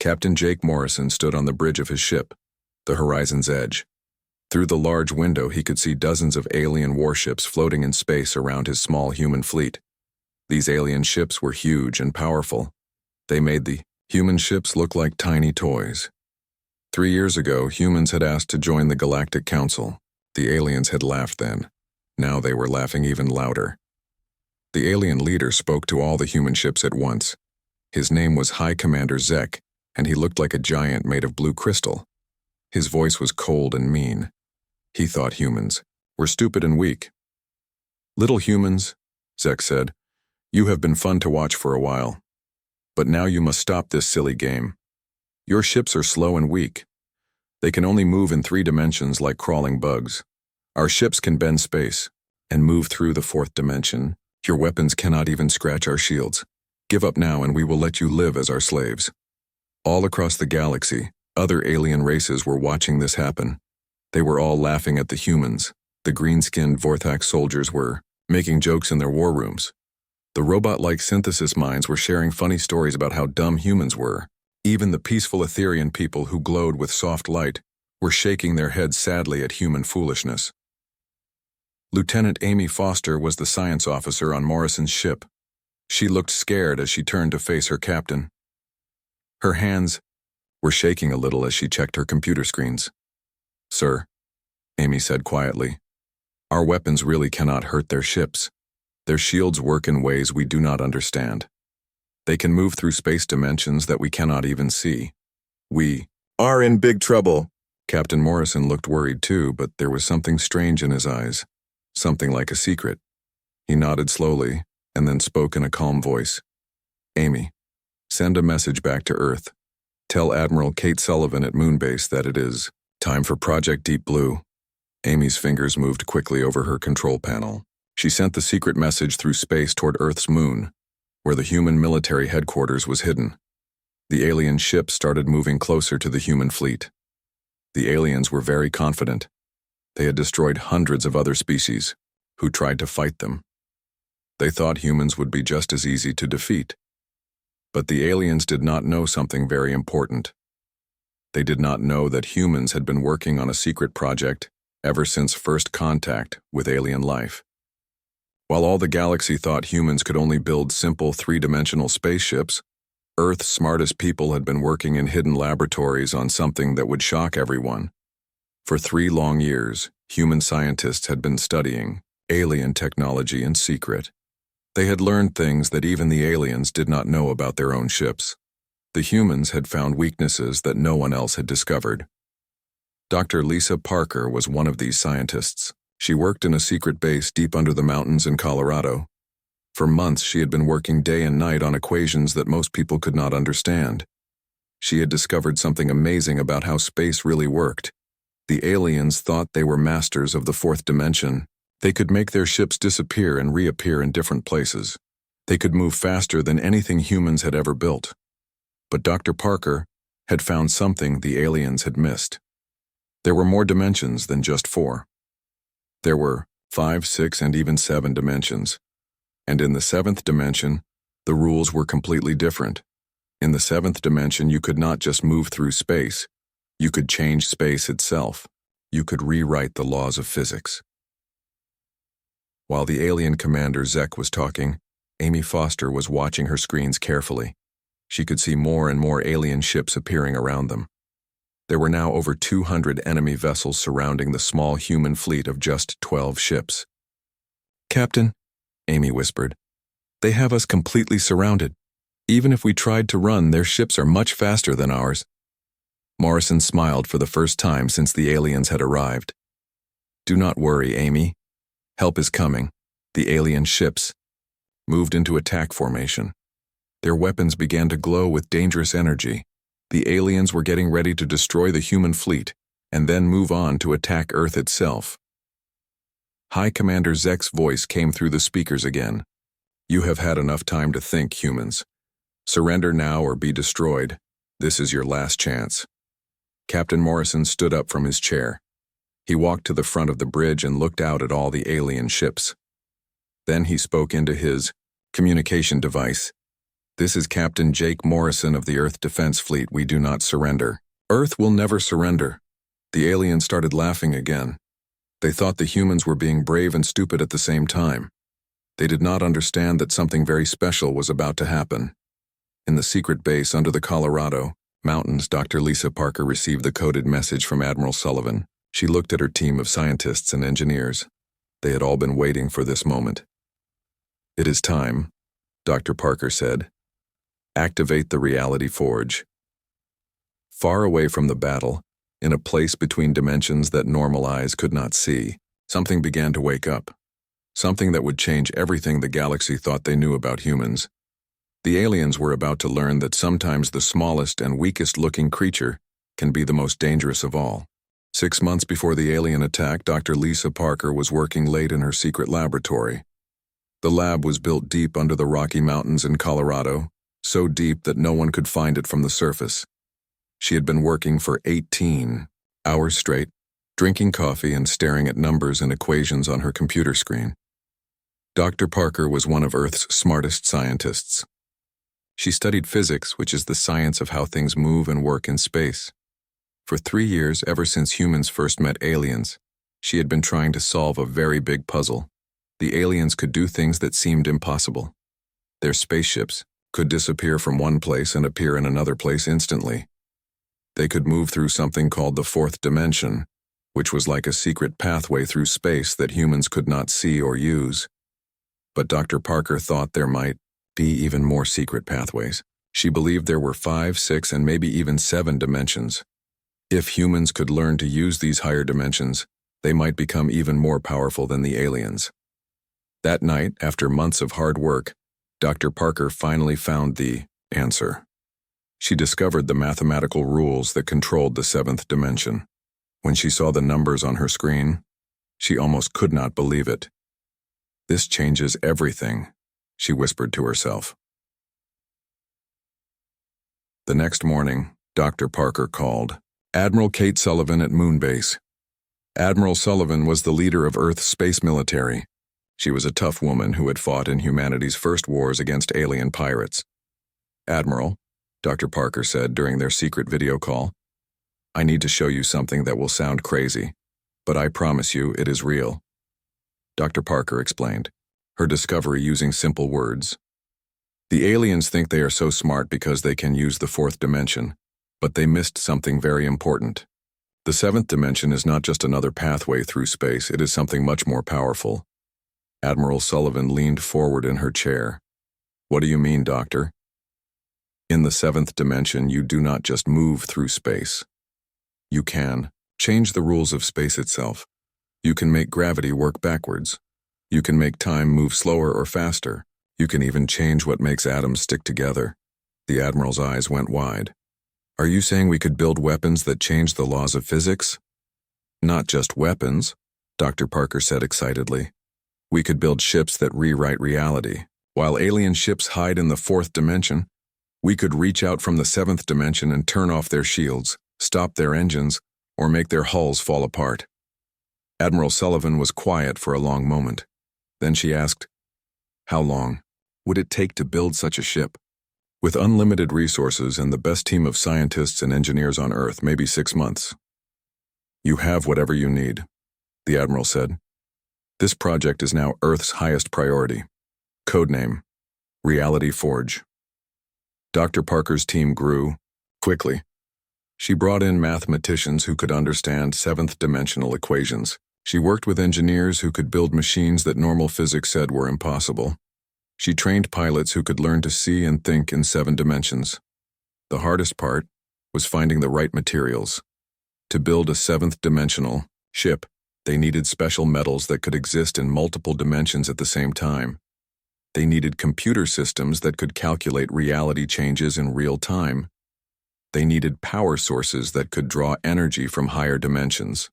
Captain Jake Morrison stood on the bridge of his ship, the horizon's edge. Through the large window he could see dozens of alien warships floating in space around his small human fleet. These alien ships were huge and powerful. They made the human ships look like tiny toys. 3 years ago, humans had asked to join the Galactic Council. The aliens had laughed then. Now they were laughing even louder. The alien leader spoke to all the human ships at once. His name was High Commander Zek, and he looked like a giant made of blue crystal. His voice was cold and mean. He thought humans were stupid and weak. "Little humans," Zek said, "you have been fun to watch for a while. But now you must stop this silly game. Your ships are slow and weak. They can only move in 3 dimensions like crawling bugs. Our ships can bend space and move through the 4th dimension. Your weapons cannot even scratch our shields. Give up now and we will let you live as our slaves." All across the galaxy, other alien races were watching this happen. They were all laughing at the humans. The green-skinned Vorthax soldiers were making jokes in their war rooms. The robot-like synthesis minds were sharing funny stories about how dumb humans were. Even the peaceful Etherian people who glowed with soft light were shaking their heads sadly at human foolishness. Lieutenant Amy Foster was the science officer on Morrison's ship. She looked scared as she turned to face her captain. Her hands were shaking a little as she checked her computer screens. "Sir," Amy said quietly, "our weapons really cannot hurt their ships. Their shields work in ways we do not understand. They can move through space dimensions that we cannot even see. We are in big trouble." Captain Morrison looked worried too, but there was something strange in his eyes, something like a secret. He nodded slowly and then spoke in a calm voice. "Amy, send a message back to Earth. Tell Admiral Kate Sullivan at Moonbase that it is time for Project Deep Blue." Amy's fingers moved quickly over her control panel. She sent the secret message through space toward Earth's moon, where the human military headquarters was hidden. The alien ships started moving closer to the human fleet. The aliens were very confident. They had destroyed hundreds of other species who tried to fight them. They thought humans would be just as easy to defeat. But the aliens did not know something very important. They did not know that humans had been working on a secret project ever since first contact with alien life. While all the galaxy thought humans could only build simple 3-dimensional spaceships, Earth's smartest people had been working in hidden laboratories on something that would shock everyone. For 3 long years, human scientists had been studying alien technology in secret. They had learned things that even the aliens did not know about their own ships. The humans had found weaknesses that no one else had discovered. Dr. Lisa Parker was one of these scientists. She worked in a secret base deep under the mountains in Colorado. For months, she had been working day and night on equations that most people could not understand. She had discovered something amazing about how space really worked. The aliens thought they were masters of the 4th dimension. They could make their ships disappear and reappear in different places. They could move faster than anything humans had ever built. But Dr. Parker had found something the aliens had missed. There were more dimensions than just 4. There were 5, 6, and even 7 dimensions. And in the 7th dimension, the rules were completely different. In the 7th dimension, you could not just move through space. You could change space itself. You could rewrite the laws of physics. While the alien commander Zek was talking, Amy Foster was watching her screens carefully. She could see more and more alien ships appearing around them. There were now over 200 enemy vessels surrounding the small human fleet of just 12 ships. "Captain," Amy whispered, "they have us completely surrounded. Even if we tried to run, their ships are much faster than ours." Morrison smiled for the first time since the aliens had arrived. "Do not worry, Amy. Help is coming." The alien ships moved into attack formation. Their weapons began to glow with dangerous energy. The aliens were getting ready to destroy the human fleet and then move on to attack Earth itself. High Commander Zek's voice came through the speakers again. "You have had enough time to think, humans. Surrender now or be destroyed. This is your last chance." Captain Morrison stood up from his chair. He walked to the front of the bridge and looked out at all the alien ships. Then he spoke into his communication device. This is Captain Jake Morrison of the Earth Defense Fleet. We do not surrender. Earth will never surrender. The aliens started laughing again. They thought the humans were being brave and stupid at the same time. They did not understand that something very special was about to happen. In the secret base under the Colorado mountains, Dr. Lisa Parker received the coded message from Admiral Sullivan. She looked at her team of scientists and engineers. They had all been waiting for this moment. "It is time," Dr. Parker said. "Activate the reality forge." Far away from the battle, in a place between dimensions that normal eyes could not see, something began to wake up. Something that would change everything the galaxy thought they knew about humans. The aliens were about to learn that sometimes the smallest and weakest-looking creature can be the most dangerous of all. 6 months before the alien attack, Dr. Lisa Parker was working late in her secret laboratory. The lab was built deep under the Rocky Mountains in Colorado, so deep that no one could find it from the surface. She had been working for 18 hours straight, drinking coffee and staring at numbers and equations on her computer screen. Dr. Parker was one of Earth's smartest scientists. She studied physics, which is the science of how things move and work in space. For 3 years, ever since humans first met aliens, she had been trying to solve a very big puzzle. The aliens could do things that seemed impossible. Their spaceships could disappear from one place and appear in another place instantly. They could move through something called the 4th dimension, which was like a secret pathway through space that humans could not see or use. But Dr. Parker thought there might be even more secret pathways. She believed there were 5, 6, and maybe even 7 dimensions. If humans could learn to use these higher dimensions, they might become even more powerful than the aliens. That night, after months of hard work, Dr. Parker finally found the answer. She discovered the mathematical rules that controlled the 7th dimension. When she saw the numbers on her screen, she almost could not believe it. "This changes everything," she whispered to herself. The next morning, Dr. Parker called. Admiral Kate Sullivan at Moonbase. Admiral Sullivan was the leader of Earth's space military. She was a tough woman who had fought in humanity's first wars against alien pirates. "Admiral," Dr. Parker said during their secret video call, "I need to show you something that will sound crazy, but I promise you it is real." Dr. Parker explained, her discovery using simple words. "The aliens think they are so smart because they can use the 4th dimension, but they missed something very important. The 7th dimension is not just another pathway through space, it is something much more powerful." Admiral Sullivan leaned forward in her chair. "What do you mean, Doctor?" "In the 7th dimension, you do not just move through space. You can change the rules of space itself. You can make gravity work backwards. You can make time move slower or faster. You can even change what makes atoms stick together." The Admiral's eyes went wide. "Are you saying we could build weapons that change the laws of physics?" "Not just weapons," Dr. Parker said excitedly. "We could build ships that rewrite reality. While alien ships hide in the 4th dimension, we could reach out from the 7th dimension and turn off their shields, stop their engines, or make their hulls fall apart." Admiral Sullivan was quiet for a long moment. Then she asked, "How long would it take to build such a ship?" "With unlimited resources and the best team of scientists and engineers on Earth, maybe 6 months. You have whatever you need," the Admiral said. "This project is now Earth's highest priority. Codename, Reality Forge." Dr. Parker's team grew quickly. She brought in mathematicians who could understand 7th-dimensional equations. She worked with engineers who could build machines that normal physics said were impossible. She trained pilots who could learn to see and think in 7 dimensions. The hardest part was finding the right materials. To build a 7th-dimensional ship, they needed special metals that could exist in multiple dimensions at the same time. They needed computer systems that could calculate reality changes in real time. They needed power sources that could draw energy from higher dimensions.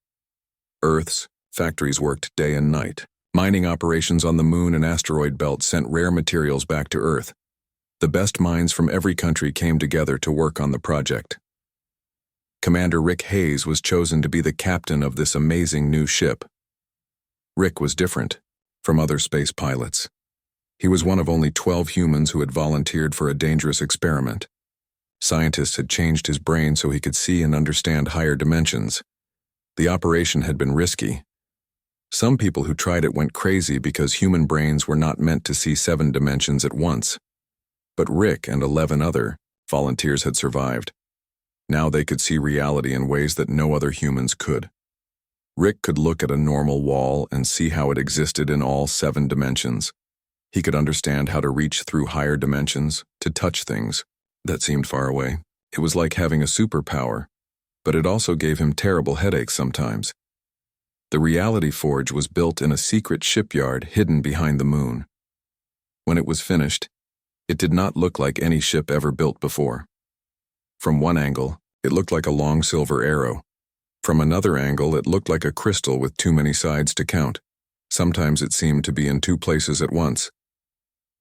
Earth's factories worked day and night. Mining operations on the moon and asteroid belt sent rare materials back to Earth. The best minds from every country came together to work on the project. Commander Rick Hayes was chosen to be the captain of this amazing new ship. Rick was different from other space pilots. He was one of only 12 humans who had volunteered for a dangerous experiment. Scientists had changed his brain so he could see and understand higher dimensions. The operation had been risky. Some people who tried it went crazy because human brains were not meant to see 7 dimensions at once. But Rick and 11 other volunteers had survived. Now they could see reality in ways that no other humans could. Rick could look at a normal wall and see how it existed in all 7 dimensions. He could understand how to reach through higher dimensions, to touch things that seemed far away. It was like having a superpower, but it also gave him terrible headaches sometimes. The reality forge was built in a secret shipyard hidden behind the moon. When it was finished, it did not look like any ship ever built before. From one angle, it looked like a long silver arrow. From another angle, it looked like a crystal with too many sides to count. Sometimes it seemed to be in 2 places at once.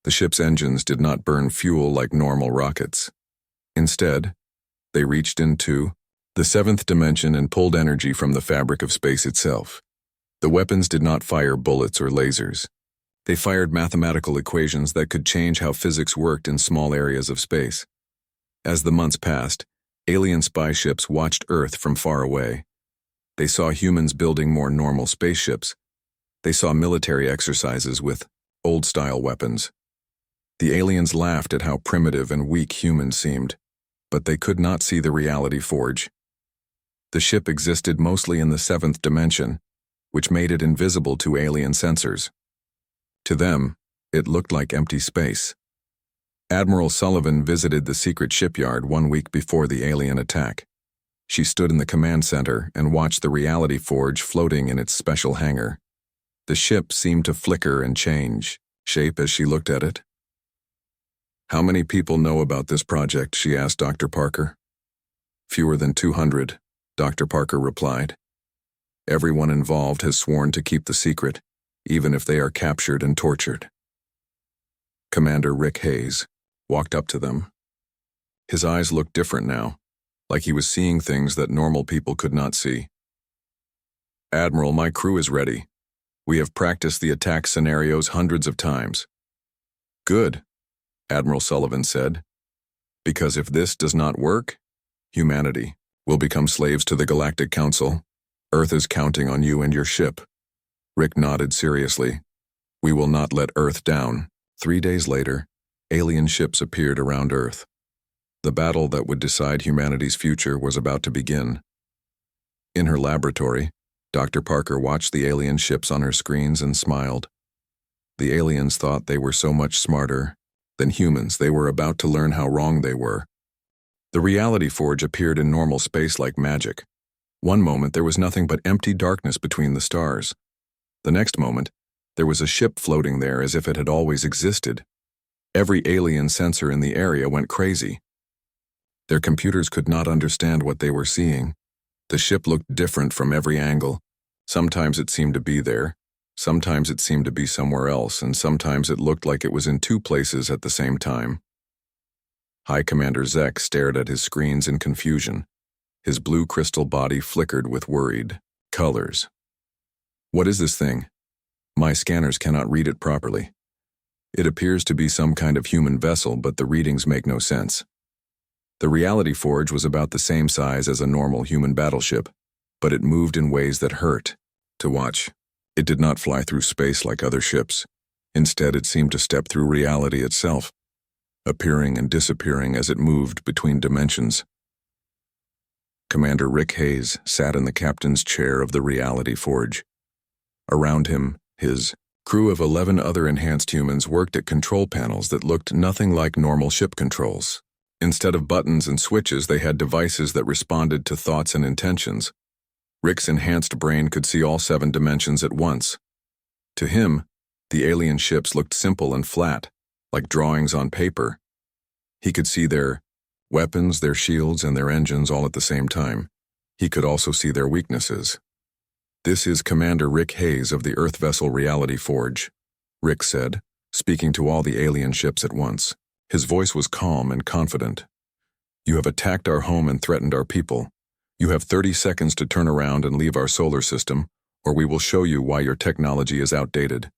The ship's engines did not burn fuel like normal rockets. Instead, they reached into the 7th dimension and pulled energy from the fabric of space itself. The weapons did not fire bullets or lasers. They fired mathematical equations that could change how physics worked in small areas of space. As the months passed, alien spy ships watched Earth from far away. They saw humans building more normal spaceships. They saw military exercises with old-style weapons. The aliens laughed at how primitive and weak humans seemed, but they could not see the reality forge. The ship existed mostly in the 7th dimension, which made it invisible to alien sensors. To them, it looked like empty space. Admiral Sullivan visited the secret shipyard 1 week before the alien attack. She stood in the command center and watched the reality forge floating in its special hangar. The ship seemed to flicker and change shape as she looked at it. "How many people know about this project?" she asked Dr. Parker. "Fewer than 200, Dr. Parker replied. "Everyone involved has sworn to keep the secret, even if they are captured and tortured." Commander Rick Hayes walked up to them. His eyes looked different now, like he was seeing things that normal people could not see. "Admiral, my crew is ready. We have practiced the attack scenarios hundreds of times." "Good," Admiral Sullivan said. "Because if this does not work, humanity will become slaves to the Galactic Council. Earth is counting on you and your ship." Rick nodded seriously. "We will not let Earth down." 3 days later, alien ships appeared around Earth. The battle that would decide humanity's future was about to begin. In her laboratory, Dr. Parker watched the alien ships on her screens and smiled. The aliens thought they were so much smarter than humans. They were about to learn how wrong they were. The reality forge appeared in normal space like magic. One moment there was nothing but empty darkness between the stars. The next moment, there was a ship floating there as if it had always existed. Every alien sensor in the area went crazy. Their computers could not understand what they were seeing. The ship looked different from every angle. Sometimes it seemed to be there, sometimes it seemed to be somewhere else, and sometimes it looked like it was in 2 places at the same time. High Commander Zek stared at his screens in confusion. His blue crystal body flickered with worried colors. "What is this thing? My scanners cannot read it properly. It appears to be some kind of human vessel, but the readings make no sense." The reality forge was about the same size as a normal human battleship, but it moved in ways that hurt to watch. It did not fly through space like other ships. Instead, it seemed to step through reality itself, appearing and disappearing as it moved between dimensions. Commander Rick Hayes sat in the captain's chair of the reality forge. Around him, his crew of 11 other enhanced humans worked at control panels that looked nothing like normal ship controls. Instead of buttons and switches, they had devices that responded to thoughts and intentions. Rick's enhanced brain could see all 7 dimensions at once. To him, the alien ships looked simple and flat, like drawings on paper. He could see their weapons, their shields, and their engines all at the same time. He could also see their weaknesses. "This is Commander Rick Hayes of the Earth vessel Reality Forge," Rick said, speaking to all the alien ships at once. His voice was calm and confident. "You have attacked our home and threatened our people. You have 30 seconds to turn around and leave our solar system, or we will show you why your technology is outdated."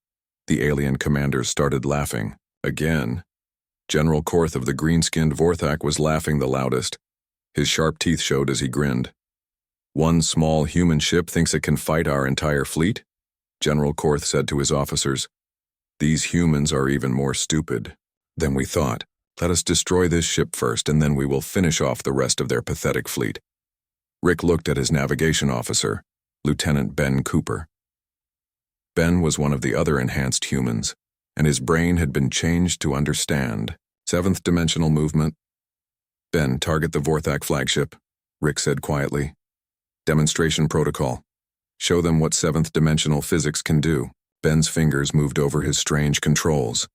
The alien commanders started laughing. Again. General Korth of the green-skinned Vorthak was laughing the loudest. His sharp teeth showed as he grinned. "One small human ship thinks it can fight our entire fleet?" General Korth said to his officers. "These humans are even more stupid than we thought. Let us destroy this ship first, and then we will finish off the rest of their pathetic fleet." Rick looked at his navigation officer, Lieutenant Ben Cooper. Ben was one of the other enhanced humans, and his brain had been changed to understand 7th-Dimensional movement. "Ben, target the Vorthak flagship," Rick said quietly. "Demonstration protocol. Show them what 7th-Dimensional physics can do." Ben's fingers moved over his strange controls.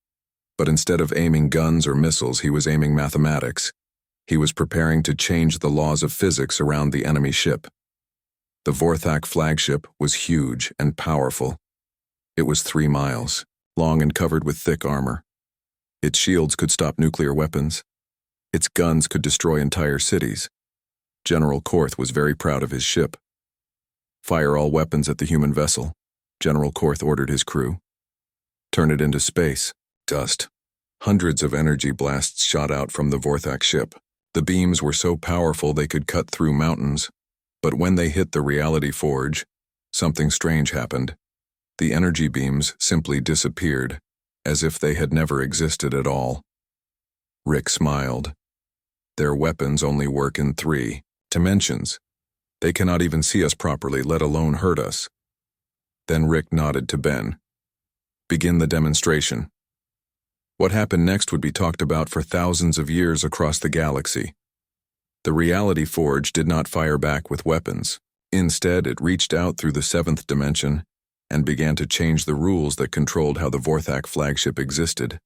But instead of aiming guns or missiles, he was aiming mathematics. He was preparing to change the laws of physics around the enemy ship. The Vorthak flagship was huge and powerful. It was 3 miles, long and covered with thick armor. Its shields could stop nuclear weapons. Its guns could destroy entire cities. General Korth was very proud of his ship. "Fire all weapons at the human vessel," General Korth ordered his crew. "Turn it into space." Dust. Hundreds of energy blasts shot out from the Vorthak ship. The beams were so powerful they could cut through mountains. But when they hit the reality forge, something strange happened. The energy beams simply disappeared, as if they had never existed at all. Rick smiled. "Their weapons only work in 3 dimensions. They cannot even see us properly, let alone hurt us." Then Rick nodded to Ben. "Begin the demonstration." What happened next would be talked about for thousands of years across the galaxy. The reality forge did not fire back with weapons. Instead, it reached out through the 7th dimension and began to change the rules that controlled how the Vorthak flagship existed.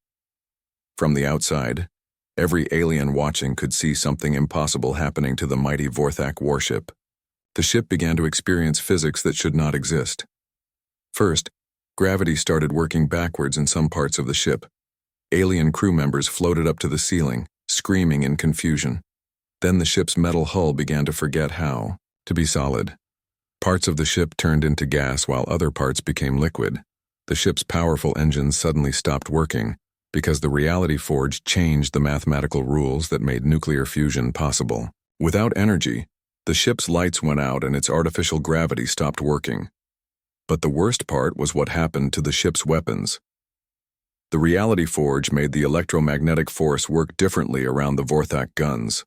From the outside, every alien watching could see something impossible happening to the mighty Vorthak warship. The ship began to experience physics that should not exist. First, gravity started working backwards in some parts of the ship. Alien crew members floated up to the ceiling, screaming in confusion. Then the ship's metal hull began to forget how to be solid. Parts of the ship turned into gas while other parts became liquid. The ship's powerful engines suddenly stopped working because the reality forge changed the mathematical rules that made nuclear fusion possible. Without energy, the ship's lights went out and its artificial gravity stopped working. But the worst part was what happened to the ship's weapons. The reality forge made the electromagnetic force work differently around the Vorthak guns.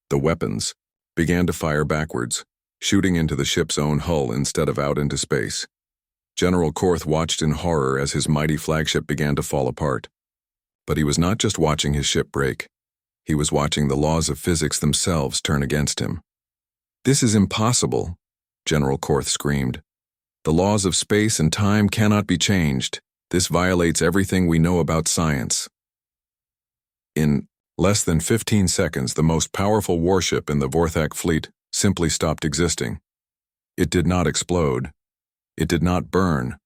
The weapons began to fire backwards, shooting into the ship's own hull instead of out into space. General Korth watched in horror as his mighty flagship began to fall apart. But he was not just watching his ship break. He was watching the laws of physics themselves turn against him. "This is impossible," General Korth screamed. "The laws of space and time cannot be changed. This violates everything we know about science." In less than 15 seconds, the most powerful warship in the Vorthak fleet simply stopped existing. It did not explode. It did not burn.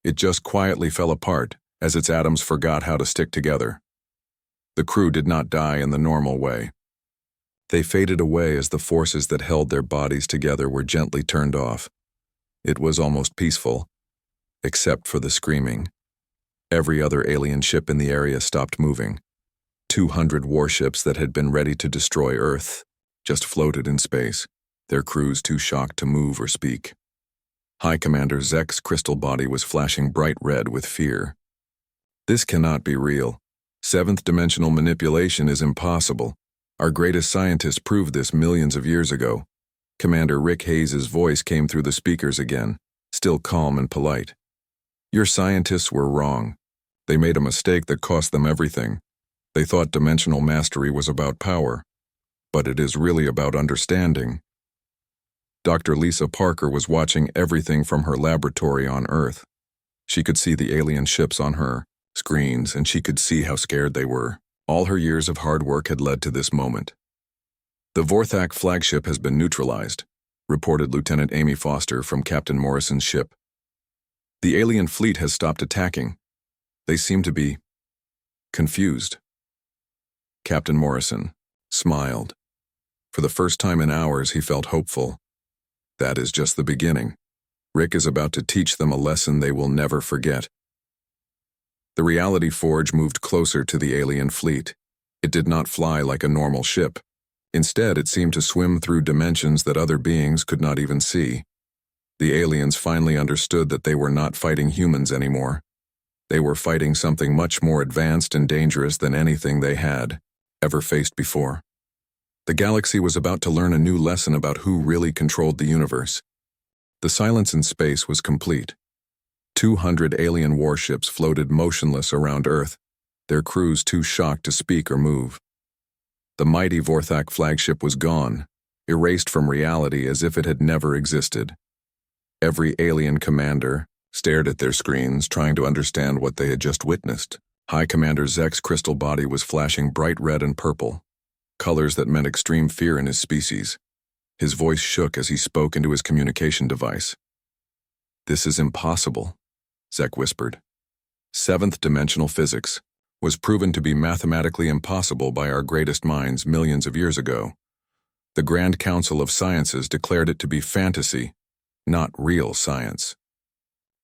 It just quietly fell apart as its atoms forgot how to stick together. The crew did not die in the normal way. They faded away as the forces that held their bodies together were gently turned off. It was almost peaceful, except for the screaming. Every other alien ship in the area stopped moving. 200 warships that had been ready to destroy Earth just floated in space, their crews too shocked to move or speak. High Commander Zek's crystal body was flashing bright red with fear. "This cannot be real. 7th-dimensional manipulation is impossible. Our greatest scientists proved this millions of years ago." Commander Rick Hayes' voice came through the speakers again, still calm and polite. "Your scientists were wrong. They made a mistake that cost them everything. They thought dimensional mastery was about power, but it is really about understanding." Dr. Lisa Parker was watching everything from her laboratory on Earth. She could see the alien ships on her screens, and she could see how scared they were. All her years of hard work had led to this moment. "The Vorthak flagship has been neutralized," reported Lieutenant Amy Foster from Captain Morrison's ship. "The alien fleet has stopped attacking. They seem to be confused." Captain Morrison smiled. For the first time in hours, he felt hopeful. That is just the beginning. Rick is about to teach them a lesson they will never forget. The reality forge moved closer to the alien fleet. It did not fly like a normal ship. Instead, it seemed to swim through dimensions that other beings could not even see. The aliens finally understood that they were not fighting humans anymore. They were fighting something much more advanced and dangerous than anything they had ever faced before. The galaxy was about to learn a new lesson about who really controlled the universe. The silence in space was complete. 200 alien warships floated motionless around Earth, their crews too shocked to speak or move. The mighty Vorthak flagship was gone, erased from reality as if it had never existed. Every alien commander stared at their screens, trying to understand what they had just witnessed. High Commander Zek's crystal body was flashing bright red and purple, colors that meant extreme fear in his species. His voice shook as he spoke into his communication device. "This is impossible," Zek whispered. 7th-dimensional physics was proven to be mathematically impossible by our greatest minds millions of years ago. The Grand Council of Sciences declared it to be fantasy, not real science.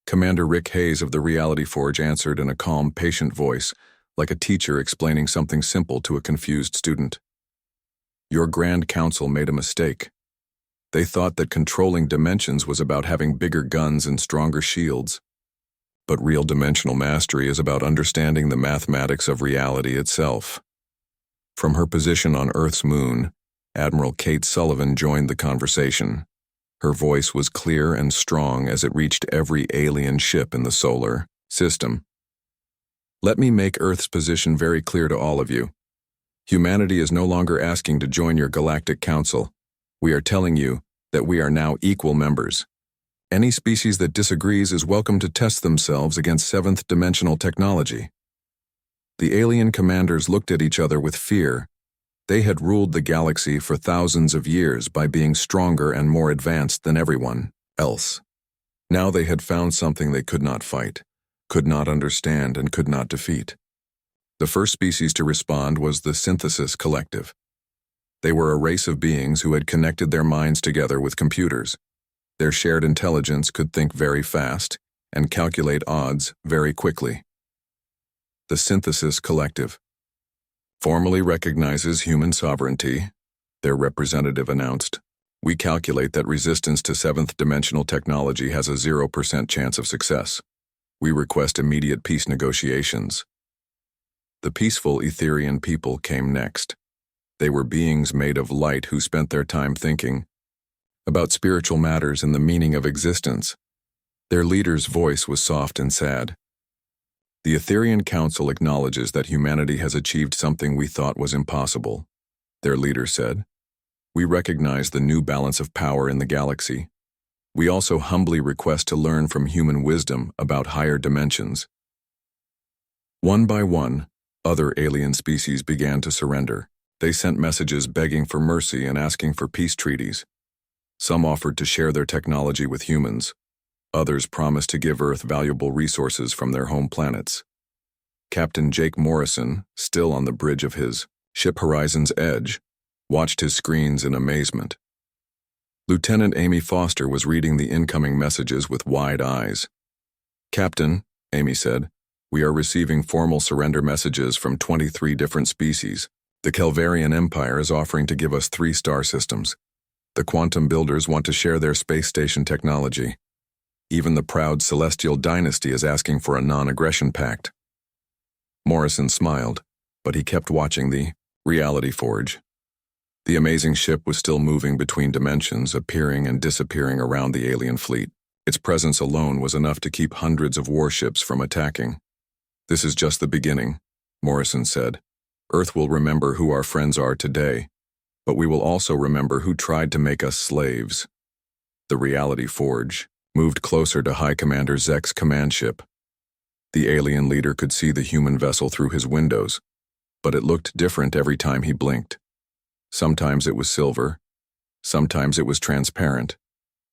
Commander Rick Hayes of the Reality Forge answered in a calm, patient voice, like a teacher explaining something simple to a confused student. "Your Grand Council made a mistake. They thought that controlling dimensions was about having bigger guns and stronger shields. But real dimensional mastery is about understanding the mathematics of reality itself." From her position on Earth's moon, Admiral Kate Sullivan joined the conversation. Her voice was clear and strong as it reached every alien ship in the solar system. "Let me make Earth's position very clear to all of you. Humanity is no longer asking to join your galactic council. We are telling you that we are now equal members. Any species that disagrees is welcome to test themselves against 7th-dimensional technology." The alien commanders looked at each other with fear. They had ruled the galaxy for thousands of years by being stronger and more advanced than everyone else. Now they had found something they could not fight, could not understand, and could not defeat. The first species to respond was the Synthesis Collective. They were a race of beings who had connected their minds together with computers. Their shared intelligence could think very fast and calculate odds very quickly. The Synthesis Collective formally recognizes human sovereignty, their representative announced. "We calculate that resistance to 7th-dimensional technology has a 0% chance of success. We request immediate peace negotiations." The peaceful Etherian people came next. They were beings made of light who spent their time thinking about spiritual matters and the meaning of existence. Their leader's voice was soft and sad. "The Etherian Council acknowledges that humanity has achieved something we thought was impossible," their leader said. "We recognize the new balance of power in the galaxy. We also humbly request to learn from human wisdom about higher dimensions." One by one, other alien species began to surrender. They sent messages begging for mercy and asking for peace treaties. Some offered to share their technology with humans. Others promised to give Earth valuable resources from their home planets. Captain Jake Morrison, still on the bridge of his ship Horizon's Edge, watched his screens in amazement. Lieutenant Amy Foster was reading the incoming messages with wide eyes. "Captain," Amy said, "we are receiving formal surrender messages from 23 different species. The Kelvarian Empire is offering to give us 3 star systems. The Quantum Builders want to share their space station technology. Even the proud Celestial Dynasty is asking for a non-aggression pact." Morrison smiled, but he kept watching the Reality Forge. The amazing ship was still moving between dimensions, appearing and disappearing around the alien fleet. Its presence alone was enough to keep hundreds of warships from attacking. "This is just the beginning," Morrison said. "Earth will remember who our friends are today, but we will also remember who tried to make us slaves." The Reality Forge moved closer to High Commander Zek's command ship. The alien leader could see the human vessel through his windows, but it looked different every time he blinked. Sometimes it was silver, sometimes it was transparent,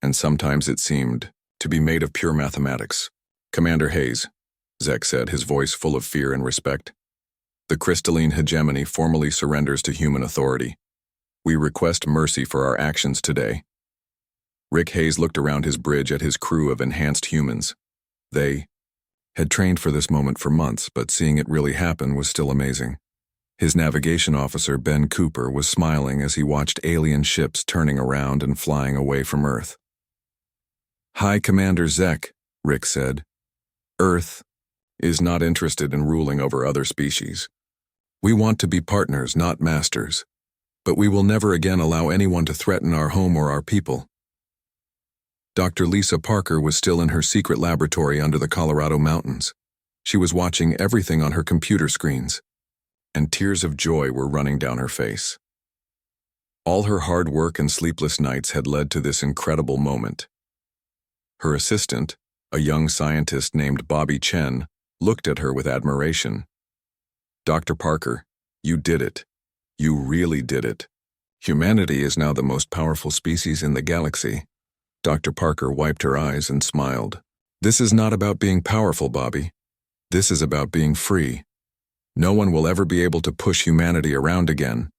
and sometimes it seemed to be made of pure mathematics. "Commander Hayes," Zek said, his voice full of fear and respect, "the crystalline hegemony formally surrenders to human authority. We request mercy for our actions today." Rick Hayes looked around his bridge at his crew of enhanced humans. They had trained for this moment for months, but seeing it really happen was still amazing. His navigation officer, Ben Cooper, was smiling as he watched alien ships turning around and flying away from Earth. "Hi, Commander Zek," Rick said. "Earth is not interested in ruling over other species. We want to be partners, not masters. But we will never again allow anyone to threaten our home or our people." Dr. Lisa Parker was still in her secret laboratory under the Colorado mountains. She was watching everything on her computer screens, and tears of joy were running down her face. All her hard work and sleepless nights had led to this incredible moment. Her assistant, a young scientist named Bobby Chen, looked at her with admiration. "Dr. Parker, you did it. You really did it. Humanity is now the most powerful species in the galaxy." Dr. Parker wiped her eyes and smiled. "This is not about being powerful, Bobby. This is about being free. No one will ever be able to push humanity around again."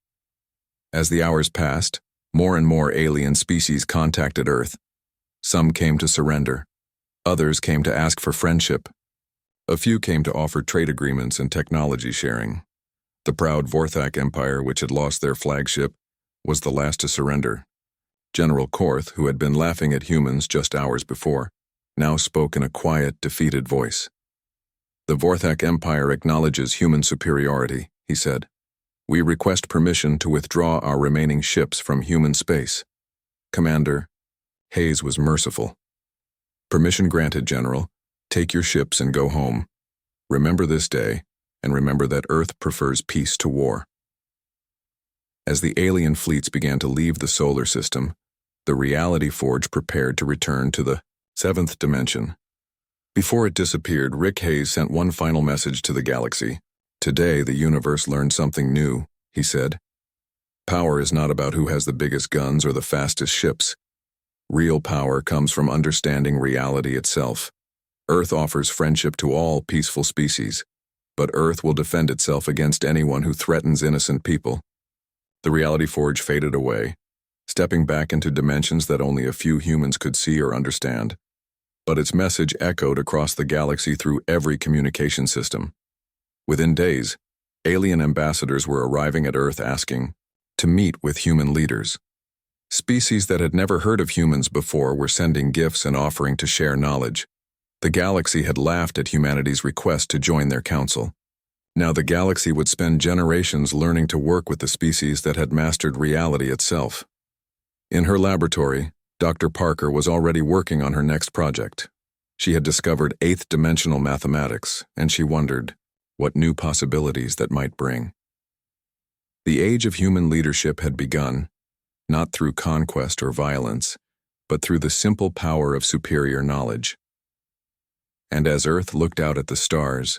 As the hours passed, more and more alien species contacted Earth. Some came to surrender. Others came to ask for friendship. A few came to offer trade agreements and technology sharing. The proud Vorthak Empire, which had lost their flagship, was the last to surrender. General Korth, who had been laughing at humans just hours before, now spoke in a quiet, defeated voice. "The Vorthak Empire acknowledges human superiority," he said. "We request permission to withdraw our remaining ships from human space." Commander Hayes was merciful. "Permission granted, General. Take your ships and go home. Remember this day, and remember that Earth prefers peace to war." As the alien fleets began to leave the solar system, the Reality Forge prepared to return to the 7th dimension. Before it disappeared, Rick Hayes sent one final message to the galaxy. "Today, the universe learned something new," he said. "Power is not about who has the biggest guns or the fastest ships. Real power comes from understanding reality itself. Earth offers friendship to all peaceful species, but Earth will defend itself against anyone who threatens innocent people." The Reality Forge faded away, stepping back into dimensions that only a few humans could see or understand. But its message echoed across the galaxy through every communication system. Within days, alien ambassadors were arriving at Earth asking to meet with human leaders. Species that had never heard of humans before were sending gifts and offering to share knowledge. The galaxy had laughed at humanity's request to join their council. Now the galaxy would spend generations learning to work with the species that had mastered reality itself. In her laboratory, Dr. Parker was already working on her next project. She had discovered 8th-dimensional mathematics, and she wondered what new possibilities that might bring. The age of human leadership had begun, not through conquest or violence, but through the simple power of superior knowledge. And as Earth looked out at the stars,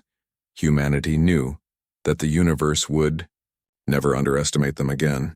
humanity knew that the universe would never underestimate them again.